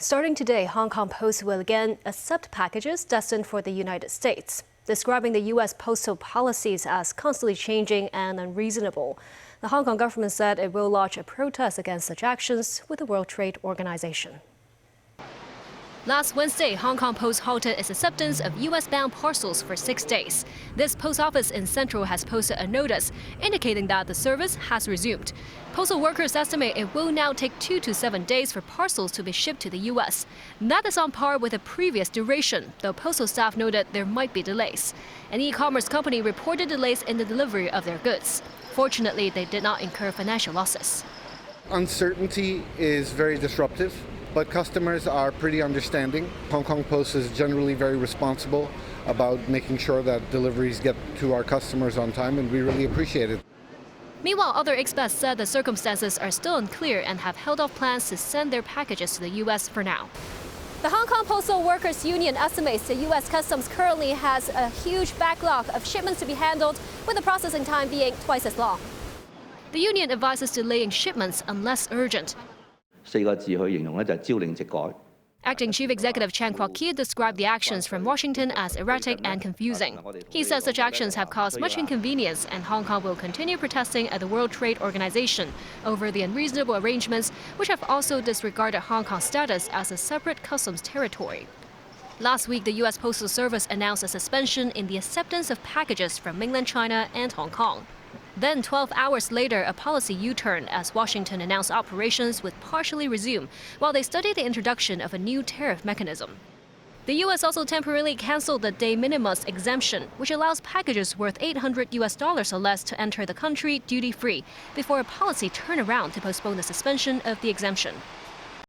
Starting today, Hongkong Post will again accept packages destined for the United States, describing the U.S. postal policies as constantly changing and unreasonable. The Hong Kong government said it will launch a protest against such actions with the World Trade Organization. Last Wednesday, Hong Kong Post halted its acceptance of U.S.-bound parcels for 6 days. This post office in Central has posted a notice indicating that the service has resumed. Postal workers estimate it will now take 2 to 7 days for parcels to be shipped to the U.S. That is on par with the previous duration, though postal staff noted there might be delays. An e-commerce company reported delays in the delivery of their goods. Fortunately, they did not incur financial losses. Uncertainty is very disruptive, but customers are pretty understanding. Hong Kong Post is generally very responsible about making sure that deliveries get to our customers on time, and we really appreciate it. Meanwhile, other expats said the circumstances are still unclear and have held off plans to send their packages to the U.S. for now. The Hong Kong Postal Workers Union estimates the U.S. Customs currently has a huge backlog of shipments to be handled, with the processing time being twice as long. The union advises delaying shipments unless urgent. 4個字去形容咧，就係朝令夕改。 Acting Chief Executive Chan Kwok-Kee described the actions from Washington as erratic and confusing. He says such actions have caused much inconvenience, and Hong Kong will continue protesting at the World Trade Organization over the unreasonable arrangements, which have also disregarded Hong Kong's status as a separate customs territory. Last week, the U.S. Postal Service announced a suspension in the acceptance of packages from mainland China and Hong Kong. Then, 12 hours later, a policy U-turn as Washington announced operations would partially resume while they study the introduction of a new tariff mechanism. The U.S. also temporarily canceled the de minimis exemption, which allows packages worth $800 or less to enter the country duty-free, before a policy turnaround to postpone the suspension of the exemption.